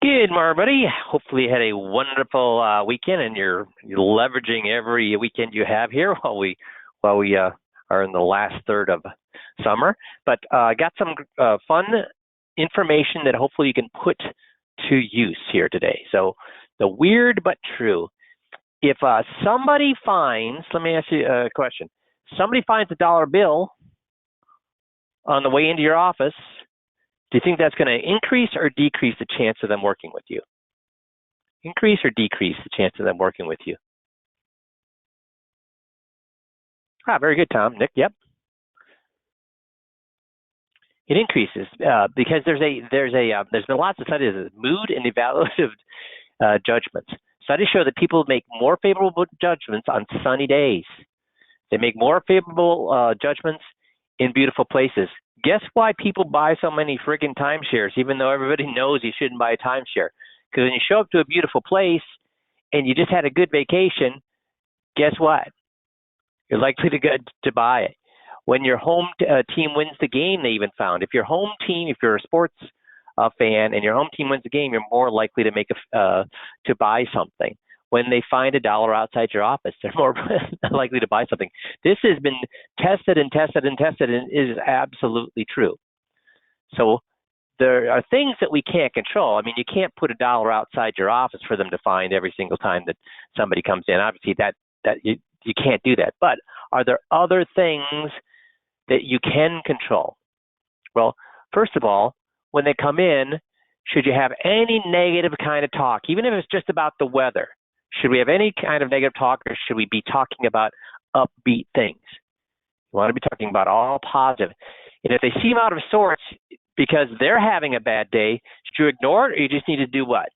Good morning, everybody. Hopefully you had a wonderful weekend, and you're leveraging every weekend you have here while we are in the last third of summer. But I got some fun information that hopefully you can put to use here today. So the weird but true. If somebody finds, let me ask you a question. Somebody finds a dollar bill on the way into your office, do you think that's going to increase or decrease the chance of them working with you? Increase or decrease the chance of them working with you? Very good, Tom. Nick, yep. It increases because there's been lots of studies of mood and evaluative judgments. Studies show that people make more favorable judgments on sunny days. They make more favorable judgments in beautiful places. Guess why people buy so many friggin' timeshares, even though everybody knows you shouldn't buy a timeshare? Because when you show up to a beautiful place and you just had a good vacation, guess what? You're likely to buy it. When your home team wins the game, they even found, if you're a sports fan and your home team wins the game, you're more likely to buy something. When they find a dollar outside your office, they're more likely to buy something. This has been tested and tested and tested, and is absolutely true. So there are things that we can't control. I mean, you can't put a dollar outside your office for them to find every single time that somebody comes in. Obviously, that you can't do that. But are there other things that you can control? Well, first of all, when they come in, should you have any negative kind of talk, even if it's just about the weather? Should we have any kind of negative talk, or should we be talking about upbeat things? You want to be talking about all positive. And if they seem out of sorts because they're having a bad day, should you ignore it, or you just need to do what?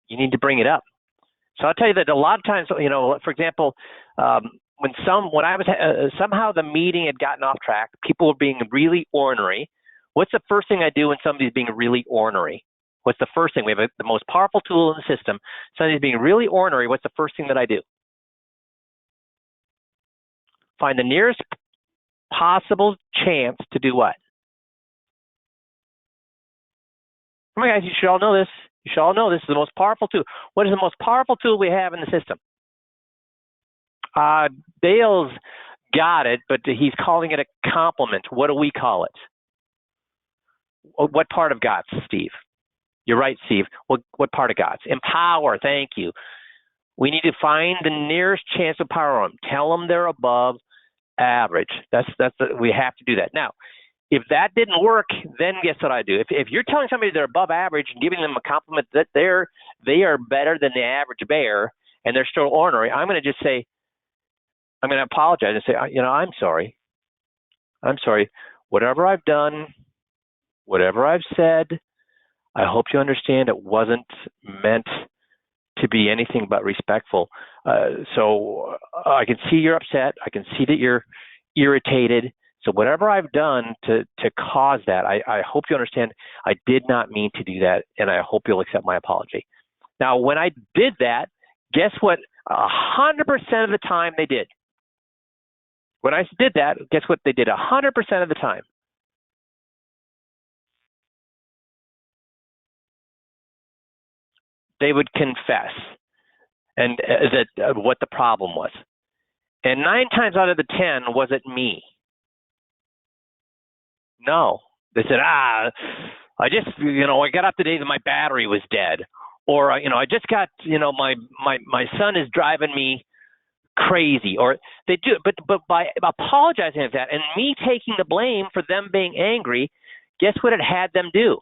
You need to bring it up. So I'll tell you that a lot of times, for example, when I was somehow the meeting had gotten off track, people were being really ornery. What's the first thing I do when somebody's being really ornery? What's the first thing? We have the most powerful tool in the system. Somebody's being really ornery. What's the first thing that I do? Find the nearest possible chance to do what? Come on, guys, you should all know this. You should all know this is the most powerful tool. What is the most powerful tool we have in the system? Dale's got it, but he's calling it a compliment. What do we call it? What part of GOTS, Steve? You're right, Steve. What part of GOTS? Empower. Thank you. We need to find the nearest chance to power them. Tell them they're above average. We have to do that. Now, if that didn't work, then guess what I do? If you're telling somebody they're above average and giving them a compliment that they are better than the average bear and they're still ornery, I'm going to just say, I'm going to apologize and say, I'm sorry. I'm sorry. Whatever I've done, whatever I've said, I hope you understand it wasn't meant to be anything but respectful. So I can see you're upset. I can see that you're irritated. So whatever I've done to cause that, I hope you understand I did not mean to do that, and I hope you'll accept my apology. Now, when I did that, guess what? 100% of the time they did. When I did that, guess what they did 100% of the time? They would confess and that what the problem was. And 9 times out of the 10, was it me? No. They said, I just, I got up today that my battery was dead. Or, I just got, my son is driving me crazy. Or they do, but by apologizing for that and me taking the blame for them being angry, guess what it had them do?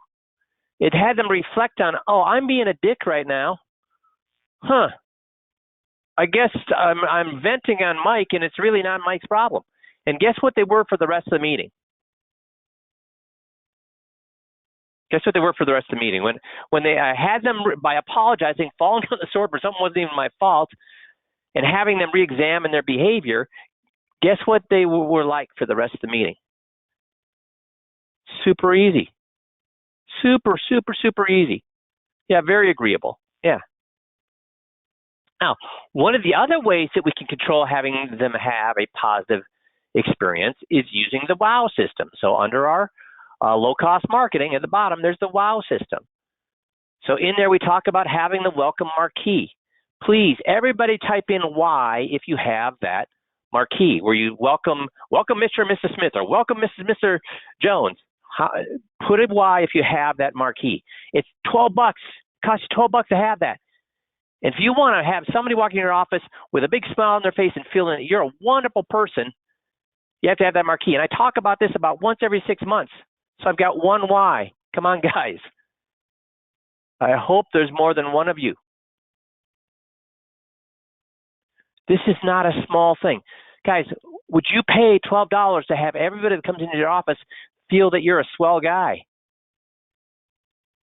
It had them reflect on, I'm being a dick right now. I guess I'm venting on Mike, and it's really not Mike's problem. And guess what they were for the rest of the meeting? Guess what they were for the rest of the meeting? When they had them, by apologizing, falling on the sword for something wasn't even my fault, and having them re-examine their behavior, guess what they were like for the rest of the meeting? Super easy. Super, super, super easy. Yeah, very agreeable. Yeah. Now, one of the other ways that we can control having them have a positive experience is using the WOW system. So under our low-cost marketing. At the bottom, there's the WOW system. So in there, we talk about having the welcome marquee. Please, everybody type in Y if you have that marquee where you welcome Mr. and Mrs. Smith or welcome Mrs. and Mr. Jones. Put a Y if you have that marquee. It's $12. It costs you $12 to have that. And if you want to have somebody walk in your office with a big smile on their face and feeling that you're a wonderful person, you have to have that marquee. And I talk about this about once every 6 months. So I've got one Y. Come on, guys. I hope there's more than one of you. This is not a small thing. Guys, would you pay $12 to have everybody that comes into your office feel that you're a swell guy?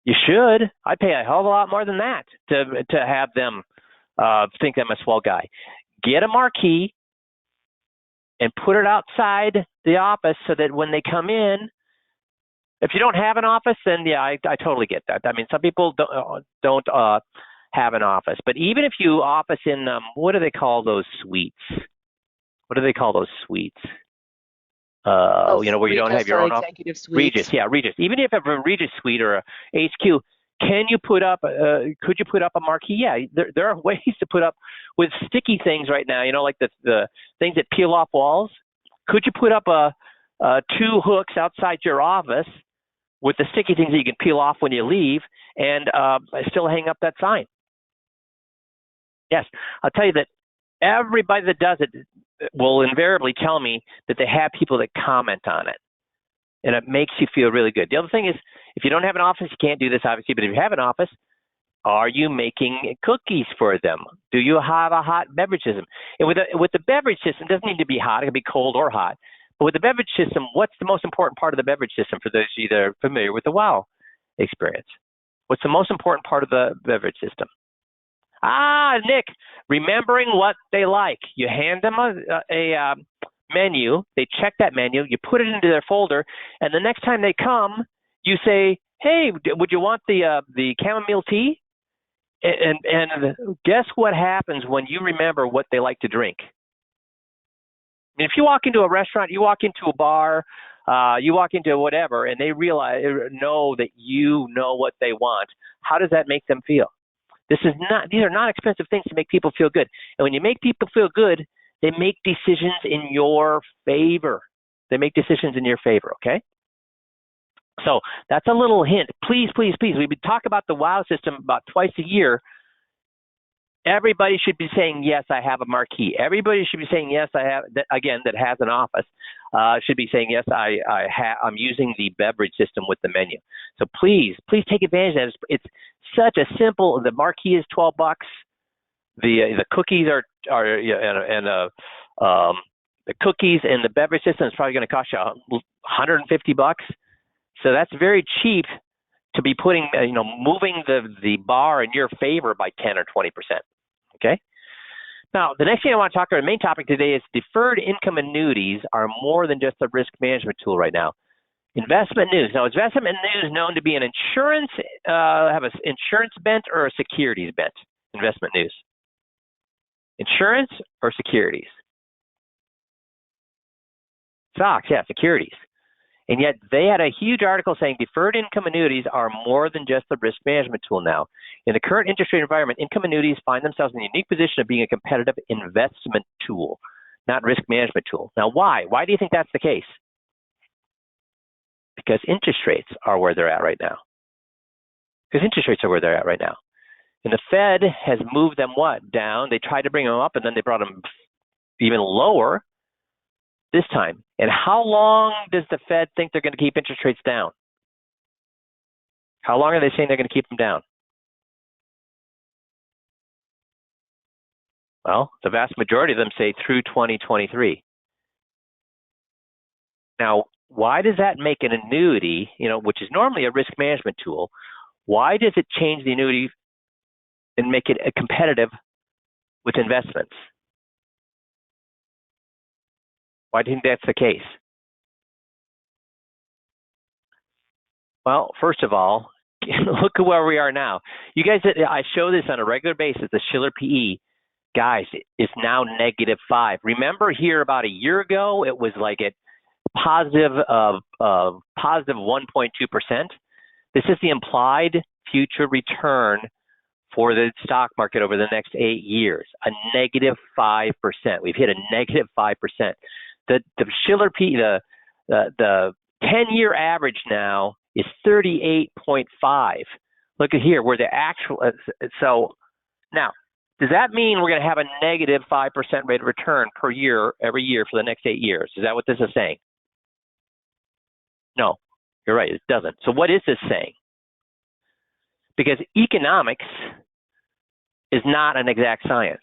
You should. I'd pay a hell of a lot more than that to have them think I'm a swell guy. Get a marquee and put it outside the office so that when they come in, if you don't have an office, then yeah, I totally get that. I mean, some people don't have an office, but even if you office in what do they call those suites? What do they call those suites? Where you don't have your own office. Regis, yeah, Regis. Even if you have a Regis suite or a HQ, could you put up a marquee? Yeah, there are ways to put up with sticky things right now. Like the things that peel off walls. Could you put up two hooks outside your office with the sticky things that you can peel off when you leave and still hang up that sign? Yes, I'll tell you that everybody that does it will invariably tell me that they have people that comment on it, and it makes you feel really good. The other thing is, if you don't have an office, you can't do this, obviously, but if you have an office, are you making cookies for them? Do you have a hot beverage system? And with the beverage system, it doesn't need to be hot. It can be cold or hot. But with the beverage system, what's the most important part of the beverage system for those of you that are familiar with the WOW experience? What's the most important part of the beverage system? Nick, remembering what they like. You hand them a menu, they check that menu, you put it into their folder, and the next time they come, you say, hey, would you want the chamomile tea? And guess what happens when you remember what they like to drink? I mean, if you walk into a restaurant, you walk into a bar, you walk into whatever, and they know that you know what they want, how does that make them feel? These are not expensive things to make people feel good. And when you make people feel good, they make decisions in your favor. They make decisions in your favor, okay? So that's a little hint. Please, please, please. We talk about the WOW system about twice a year. Everybody should be saying, yes, I have a marquee. Everybody should be saying, yes, I have, that has an office, should be saying, yes, I'm using the beverage system with the menu. So please take advantage of that. It's such a simple, the marquee is $12. The cookies the cookies and the beverage system is probably going to cost you $150. So that's very cheap to be putting, moving the bar in your favor by 10 or 20%. Okay. Now, the next thing I want to talk about, the main topic today is deferred income annuities are more than just a risk management tool right now. Investment news. Now, is investment news known to be an insurance, have an insurance bent or a securities bent? Investment news. Insurance or securities? Stocks, yeah, securities. And yet they had a huge article saying deferred income annuities are more than just a risk management tool now. In the current interest rate environment, income annuities find themselves in the unique position of being a competitive investment tool, not risk management tool. Now, why? Why do you think that's the case? Because interest rates are where they're at right now. Because interest rates are where they're at right now. And the Fed has moved them what? Down. They tried to bring them up, and then they brought them even lower this time. And how long does the Fed think they're going to keep interest rates down? How long are they saying they're going to keep them down? Well, the vast majority of them say through 2023. Now, why does that make an annuity, which is normally a risk management tool, why does it change the annuity and make it competitive with investments? Why do you think that's the case? Well, first of all, look at where we are now. You guys, I show this on a regular basis, the Shiller PE. Guys, it's now -5. Remember here about a year ago, it was like at positive 1.2%. This is the implied future return for the stock market over the next 8 years, a negative 5%. We've hit a negative 5%. The Shiller P, the 10-year average now is 38.5. Look at here, where the actual, so now, does that mean we're going to have a negative 5% rate of return per year, every year for the next 8 years? Is that what this is saying? No, you're right, it doesn't. So what is this saying? Because economics is not an exact science.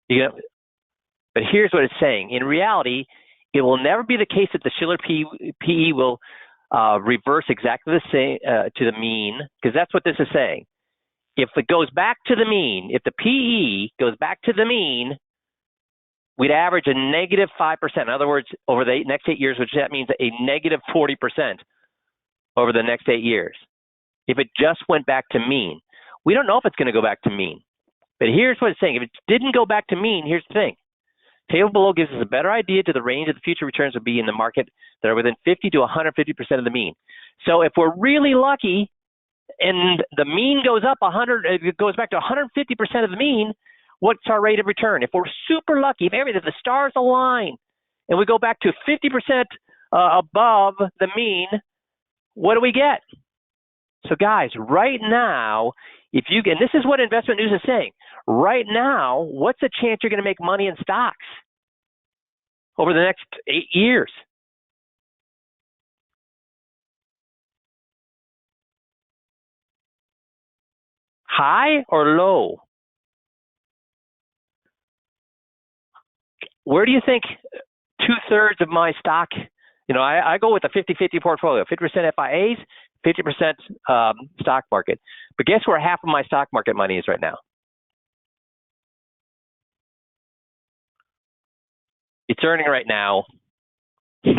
But here's what it's saying. In reality, it will never be the case that the Shiller PE will reverse exactly the same to the mean, because that's what this is saying. If it goes back to the mean, if the PE goes back to the mean, we'd average a negative 5%. In other words, over the next 8 years, which that means a negative 40% over the next 8 years. If it just went back to mean. We don't know if it's going to go back to mean. But here's what it's saying. If it didn't go back to mean, here's the thing. Table below gives us a better idea to the range of the future returns would be in the market that are within 50 to 150% of the mean. So if we're really lucky and the mean goes up it goes back to 150% of the mean, what's our rate of return? If we're super lucky, if the stars align and we go back to 50% above the mean, what do we get? So guys, right now, and this is what Investment News is saying, right now, what's the chance you're going to make money in stocks over the next 8 years? High or low? Where do you think 2/3 of my stock, I go with a 50-50 portfolio, 50% FIAs, 50% stock market. But guess where half of my stock market money is right now? It's earning right now a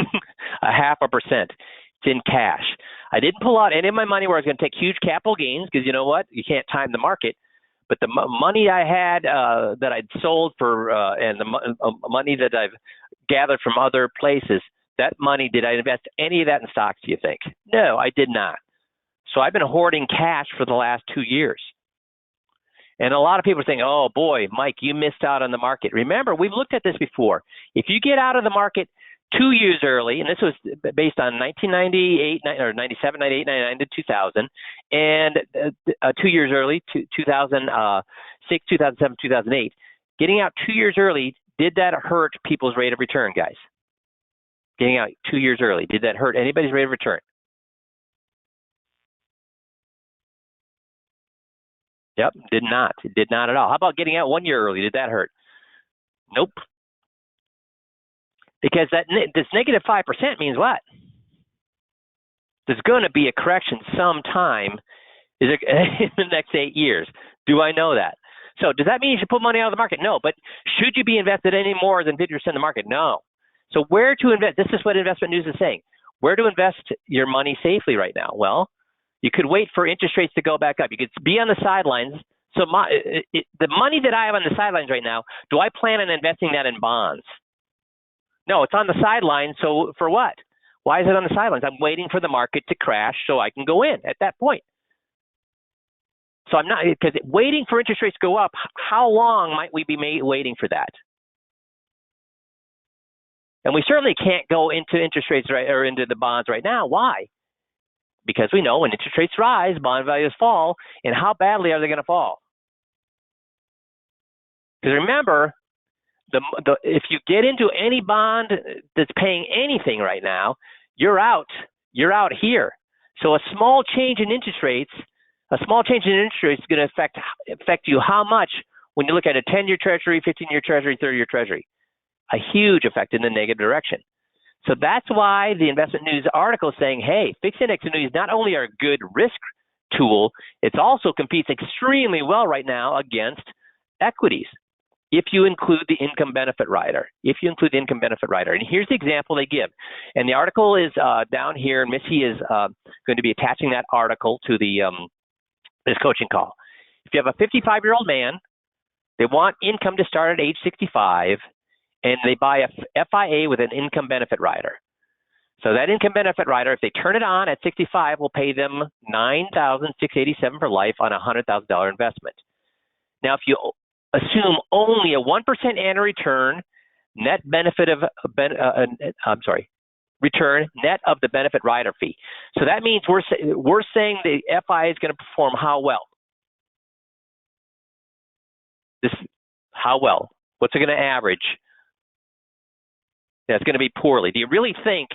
0.5%. It's in cash. I didn't pull out any of my money where I was going to take huge capital gains, because you know what? You can't time the market. But the money I had that I'd sold for and the money that I've gathered from other places, that money, did I invest any of that in stocks, do you think? No, I did not. So I've been hoarding cash for the last 2 years. And a lot of people are saying, oh boy, Mike, you missed out on the market. Remember, we've looked at this before. If you get out of the market 2 years early, and this was based on 1998, or 97, 98, 99 to 2000, and 2 years early, 2006, 2007, 2008, getting out 2 years early, did that hurt people's rate of return, guys? Getting out 2 years early, did that hurt anybody's rate of return? Yep, did not. It did not at all. How about getting out 1 year early? Did that hurt? Nope. Because this negative 5% means what? There's going to be a correction sometime in the next 8 years. Do I know that? So does that mean you should put money out of the market? No. But should you be invested any more than 50% of the market? No. So where to invest? This is what Investment News is saying. Where to invest your money safely right now? Well, you could wait for interest rates to go back up. You could be on the sidelines. So the money that I have on the sidelines right now, do I plan on investing that in bonds? No, it's on the sidelines. So for what? Why is it on the sidelines? I'm waiting for the market to crash so I can go in at that point. So I'm not, because waiting for interest rates to go up, how long might we be waiting for that? And we certainly can't go into interest rates or into the bonds right now. Why? Because we know when interest rates rise, bond values fall, and how badly are they going to fall? Because remember, if you get into any bond that's paying anything right now, you're out. You're out here. So a small change in interest rates, is going to affect you how much when you look at a 10-year Treasury, 15-year Treasury, 30-year Treasury? A huge effect in the negative direction. So that's why the Investment News article is saying, hey, fixed index annuities not only are a good risk tool, it also competes extremely well right now against equities if you include the income benefit rider. And here's the example they give. And the article is down here, and Missy is going to be attaching that article to this coaching call. If you have a 55-year-old man, they want income to start at age 65, and they buy a FIA with an income benefit rider. So that income benefit rider, if they turn it on at 65, will pay them $9,687 for life on a $100,000 investment. Now, if you assume only a 1% annual return, net benefit of return net of the benefit rider fee. So that means we're saying the FIA is going to perform how well? How well? What's it going to average? Yeah, it's going to be poorly. Do you really think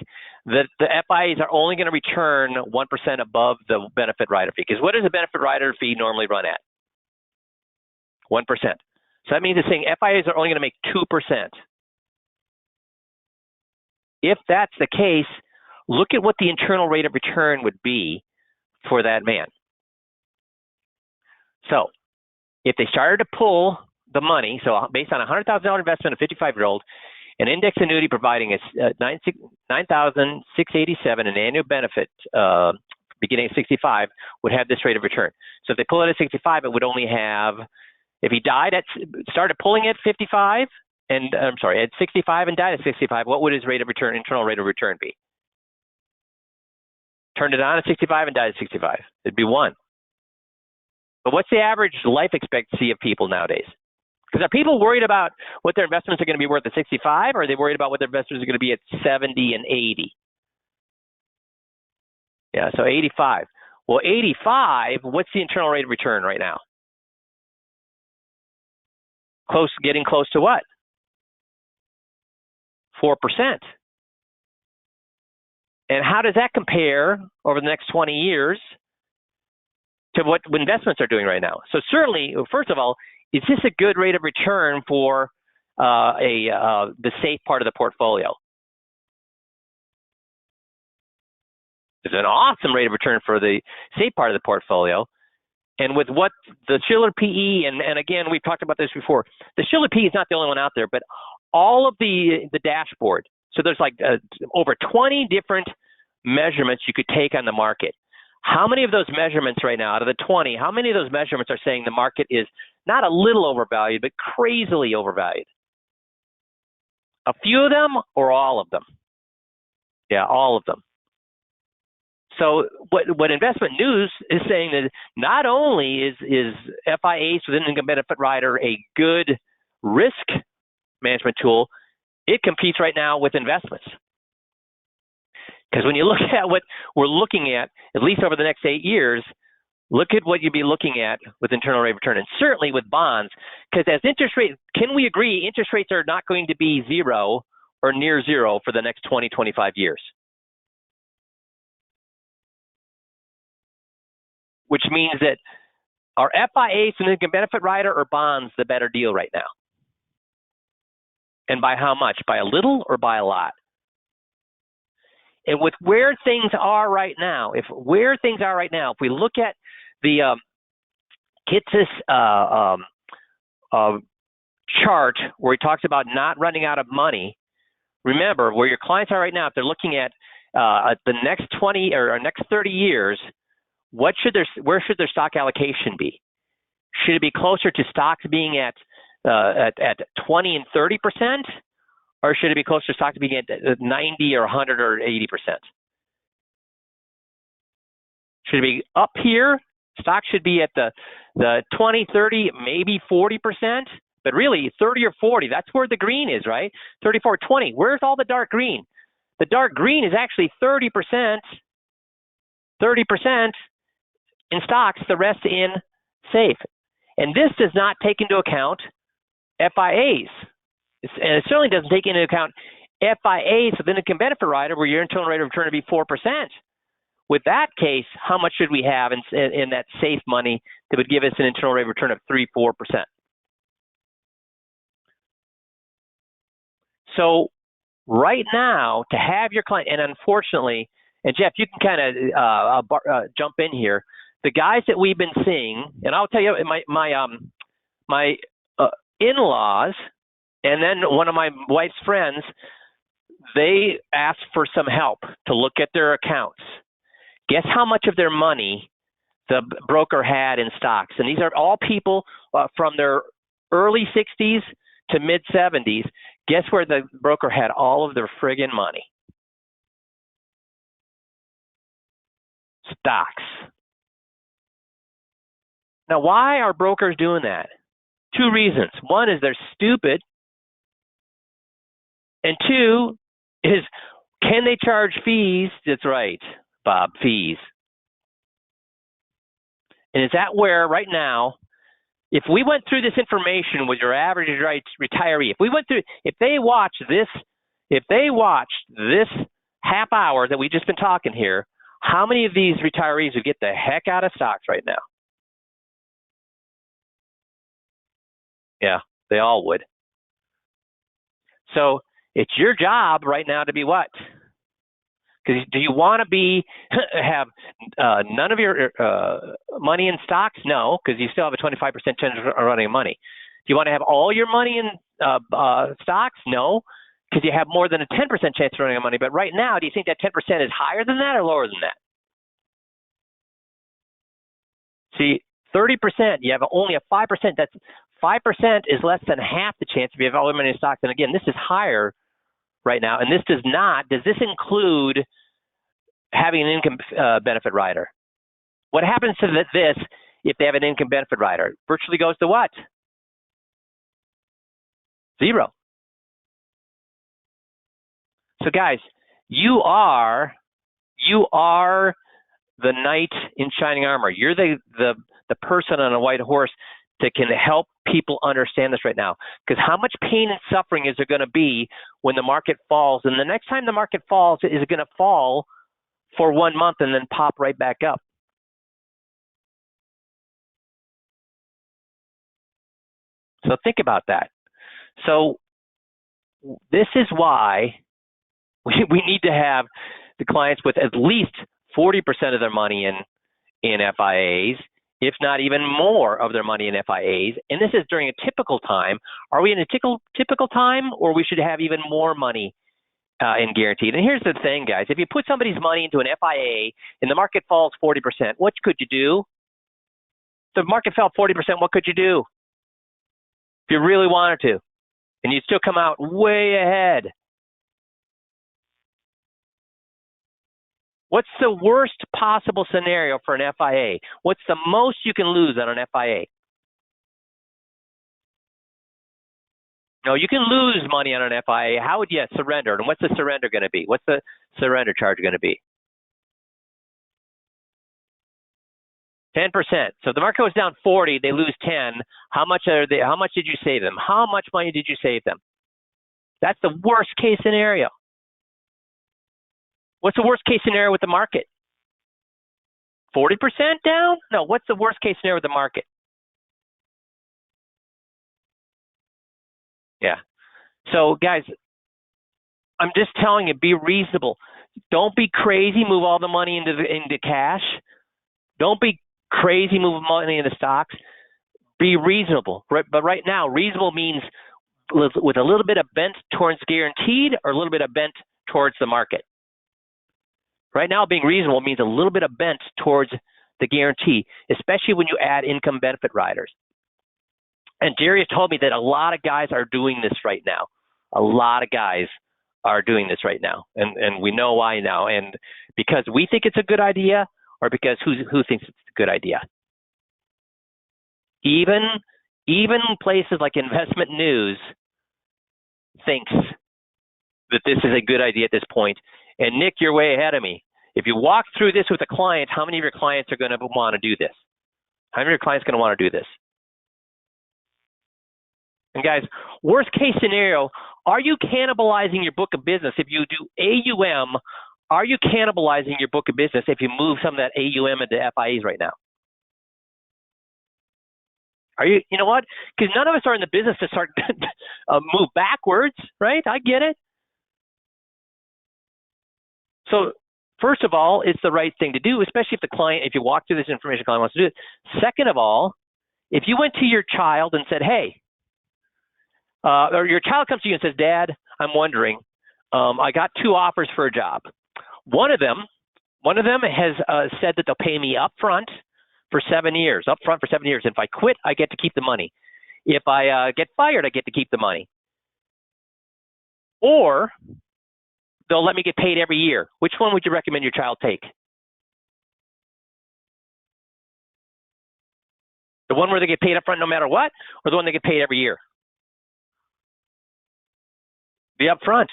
that the FIAs are only going to return 1% above the benefit rider fee? Because what does the benefit rider fee normally run at? 1%. So that means it's saying FIAs are only going to make 2%. If that's the case, look at what the internal rate of return would be for that man. So if they started to pull the money, so based on a $100,000 investment, a 55-year-old, an index annuity providing a $9,687 an annual benefit beginning at 65 would have this rate of return. So if they pull it at 65, it would only have, if he started pulling at 55, and I'm sorry, at 65 and died at 65, what would his rate of return, internal rate of return be? Turned it on at 65 and died at 65. It'd be 1. But what's the average life expectancy of people nowadays? Because are people worried about what their investments are going to be worth at 65, or are they worried about what their investments are going to be at 70 and 80? Yeah, so 85. Well, 85, what's the internal rate of return right now? Getting close to what? 4%. And how does that compare over the next 20 years to what investments are doing right now? So certainly, first of all, is this a good rate of return for the safe part of the portfolio? It's an awesome rate of return for the safe part of the portfolio. And with what the Shiller PE, and again, we've talked about this before, the Shiller PE is not the only one out there, but all of the dashboard. So there's like over 20 different measurements you could take on the market. How many of those measurements right now, out of the 20, how many of those measurements are saying the market is not a little overvalued, but crazily overvalued? A few of them or all of them? Yeah, all of them. So what Investment News is saying that not only is FIAs with an income benefit rider a good risk management tool, it competes right now with investments. Because when you look at what we're looking at least over the next 8 years, look at what you'd be looking at with internal rate of return, and certainly with bonds. Because as interest rates, can we agree interest rates are not going to be zero or near zero for the next 20, 25 years? Which means that are FIAs and income benefit rider or bonds the better deal right now? And by how much? By a little or by a lot? And with where things are right now, if we look at the Kitsis chart where he talks about not running out of money, remember where your clients are right now, if they're looking at the next 20 or next 30 years, where should their stock allocation be? Should it be closer to stocks being at 20 and 30%? Or should it be closer to stocks being at 90 or 100 or 80%? Should it be up here? Stocks should be at the 20, 30, maybe 40%, but really 30 or 40, that's where the green is, right? 34, 20, where's all the dark green? The dark green is actually 30% in stocks, the rest in safe. And this does not take into account FIAs. And it certainly doesn't take into account FIAs with an income benefit rider where your internal rate of return would be 4%. With that case, how much should we have in that safe money that would give us an internal rate of return of 3-4%? So right now, to have your client, and unfortunately, and Jeff, you can kind of jump in here, the guys that we've been seeing, and I'll tell you, my in-laws, and then one of my wife's friends, they asked for some help to look at their accounts. Guess how much of their money the broker had in stocks? And these are all people from their early 60s to mid 70s. Guess where the broker had all of their friggin' money? Stocks. Now, why are brokers doing that? Two reasons. One is they're stupid. And two is, can they charge fees? That's right, Bob, fees. And is that where right now, if we went through this information with your average retiree, if they watched this half hour that we've just been talking here, how many of these retirees would get the heck out of stocks right now? Yeah, they all would. So it's your job right now to be what? Because do you want to have none of your money in stocks? No, because you still have a 25% chance of running money. Do you want to have all your money in stocks? No, because you have more than a 10% chance of running money. But right now, do you think that 10% is higher than that or lower than that? See, 30%, you have only a 5%. That's 5% is less than half the chance if you have all your money in stocks. And again, this is higher right now. And this does this include having an income benefit rider? What happens to this if they have an income benefit rider? Virtually goes to what? Zero. So guys, you are the knight in shining armor. You're the person on a white horse that can help people understand this right now. Because how much pain and suffering is there going to be when the market falls? And the next time the market falls, is it going to fall for 1 month and then pop right back up? So think about that. So this is why we need to have the clients with at least 40% of their money in FIAs, if not even more of their money in FIAs. And this is during a typical time. Are we in a typical time, or we should have even more money in guaranteed? And here's the thing, guys. If you put somebody's money into an FIA and the market falls 40%, what could you do? If the market fell 40%, what could you do? If you really wanted to, and you'd still come out way ahead. What's the worst possible scenario for an FIA? What's the most you can lose on an FIA? No, you can lose money on an FIA. How would you surrender? And what's the surrender going to be? What's the surrender charge going to be? 10%. So if the market goes down 40, they lose 10. How much did you save them? How much money did you save them? That's the worst case scenario. What's the worst case scenario with the market? 40% down? No, what's the worst case scenario with the market? Yeah. So guys, I'm just telling you, be reasonable. Don't be crazy, move all the money into cash. Don't be crazy, move money into stocks. Be reasonable. But right now, reasonable means with a little bit of bent towards guaranteed or a little bit of bent towards the market. Right now, being reasonable means a little bit of bent towards the guarantee, especially when you add income benefit riders. And Jerry has told me that a lot of guys are doing this right now. A lot of guys are doing this right now. And we know why now. And because we think it's a good idea, or because who thinks it's a good idea? Even places like Investment News thinks that this is a good idea at this point. And Nick, you're way ahead of me. If you walk through this with a client, how many of your clients are going to want to do this? How many of your clients are going to want to do this? And guys, worst case scenario, are you cannibalizing your book of business? If you do AUM, are you cannibalizing your book of business if you move some of that AUM into FIAs right now? Are you know what? Because none of us are in the business to start move backwards, right? I get it. So first of all, it's the right thing to do, especially if you walk through this information, the client wants to do it. Second of all, if you went to your child and said, hey, or your child comes to you and says, Dad, I'm wondering, I got 2 offers for a job. One of them has said that they'll pay me up front for 7 years. If I quit, I get to keep the money. If I get fired, I get to keep the money. or they'll let me get paid every year. Which one would you recommend your child take? The one where they get paid up front no matter what, or the one they get paid every year? The upfront.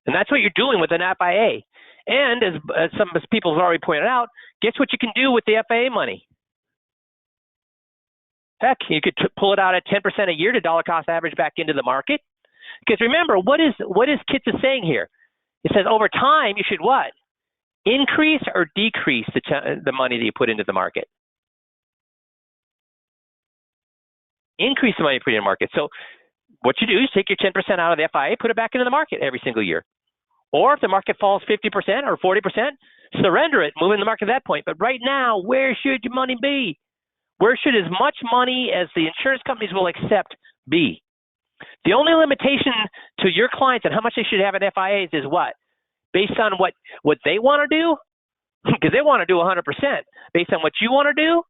And that's what you're doing with an FIA. And as some people have already pointed out, guess what you can do with the FIA money? Heck, you could pull it out at 10% a year to dollar cost average back into the market. Because remember, what is Kitts is saying here? It says over time you should what? Increase or decrease the money that you put into the market? Increase the money you put in the market. So what you do is take your 10% out of the FIA, put it back into the market every single year. Or if the market falls 50% or 40%, surrender it, move in the market at that point. But right now, where should your money be? Where should as much money as the insurance companies will accept be? The only limitation to your clients and how much they should have in FIAs is what? Based on what they want to do? Because they want to do 100%. Based on what you want to do?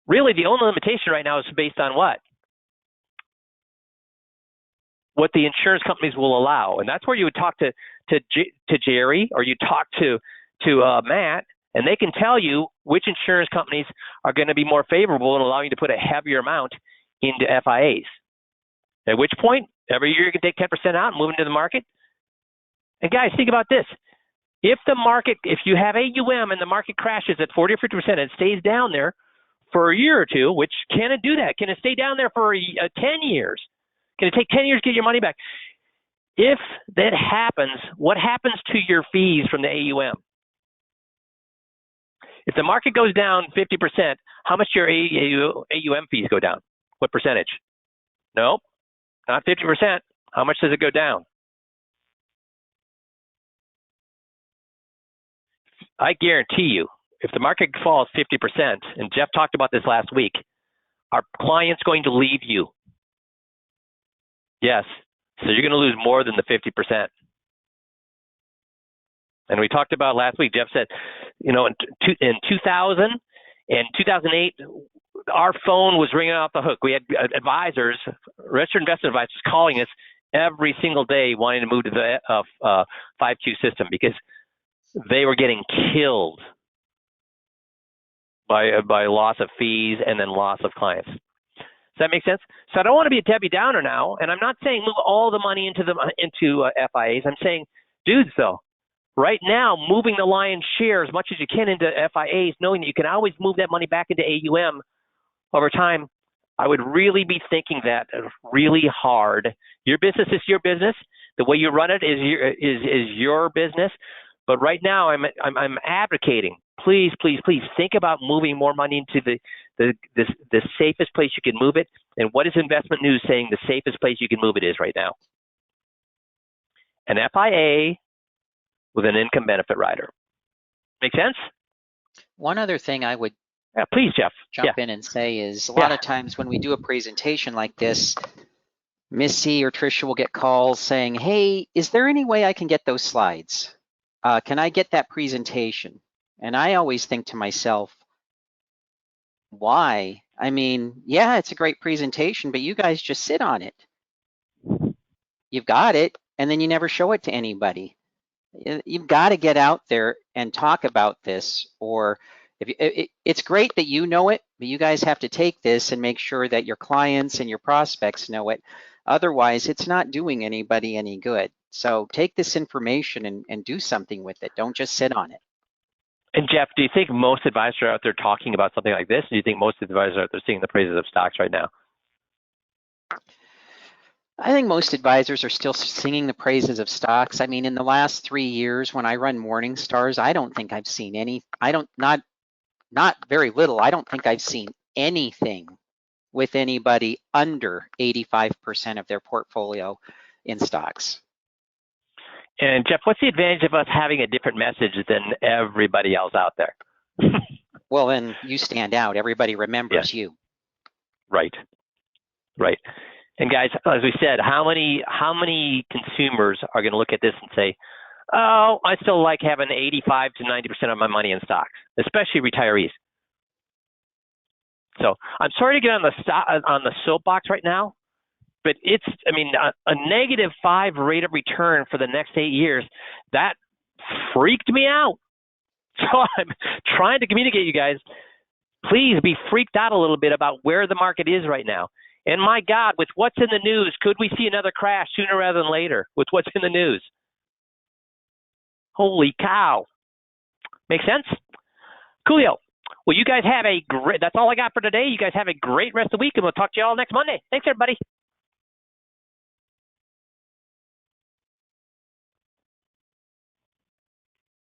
Really, the only limitation right now is based on what? What the insurance companies will allow. And that's where you would talk to Jerry, or you talk to Matt, and they can tell you which insurance companies are going to be more favorable and allow you to put a heavier amount into FIAs. At which point, every year you can take 10% out and move into the market. And guys, think about this. If you have AUM and the market crashes at 40 or 50% and it stays down there for a year or two, which can it do that? Can it stay down there for 10 years? Can it take 10 years to get your money back? If that happens, what happens to your fees from the AUM? If the market goes down 50%, how much do your AUM fees go down? What percentage? Nope, not 50%. How much does it go down? I guarantee you, if the market falls 50%, and Jeff talked about this last week, are clients going to leave you? Yes. So you're going to lose more than the 50%. And we talked about last week, Jeff said, in 2000 and 2008, our phone was ringing off the hook. We had advisors, registered investment advisors, calling us every single day wanting to move to the 5Q system because they were getting killed by loss of fees and then loss of clients. Does that make sense? So I don't want to be a Debbie Downer now, and I'm not saying move all the money into FIAs. I'm saying, dudes, though, right now, moving the lion's share as much as you can into FIAs, knowing that you can always move that money back into AUM over time, I would really be thinking that really hard. Your business is your business. The way you run it is your business. But right now, I'm advocating. Please, please, please think about moving more money into the safest place you can move it. And what is Investment News saying the safest place you can move it is right now? An FIA with an income benefit rider. Make sense? One other thing I would please, Jeff. jump in and say is a lot of times when we do a presentation like this, Missy or Trisha will get calls saying, hey, is there any way I can get those slides? Can I get that presentation? And I always think to myself, why? I mean, yeah, it's a great presentation, but you guys just sit on it. You've got it, and then you never show it to anybody. You've got to get out there and talk about this, or it's great that you know it, but you guys have to take this and make sure that your clients and your prospects know it. Otherwise, it's not doing anybody any good. So take this information and do something with it. Don't just sit on it. And Jeff, do you think most advisors are out there talking about something like this? Do you think most advisors are out there seeing the praises of stocks right now? I think most advisors are still singing the praises of stocks. I mean, in the last 3 years when I run Morningstars, I don't think I've seen any, not very little. I don't think I've seen anything with anybody under 85% of their portfolio in stocks. And Jeff, what's the advantage of us having a different message than everybody else out there? Well, then you stand out. Everybody remembers you. Right. And guys, as we said, how many consumers are going to look at this and say, oh, I still like having 85 to 90% of my money in stocks, especially retirees. So I'm sorry to get on the soapbox right now, but it's, I mean, a -5 rate of return for the next 8 years, that freaked me out. So I'm trying to communicate, you guys, please be freaked out a little bit about where the market is right now. And my God, with what's in the news, could we see another crash sooner rather than later with what's in the news? Holy cow. Make sense? Coolio. Well, you guys have a great, that's all I got for today. You guys have a great rest of the week, and we'll talk to you all next Monday. Thanks, everybody.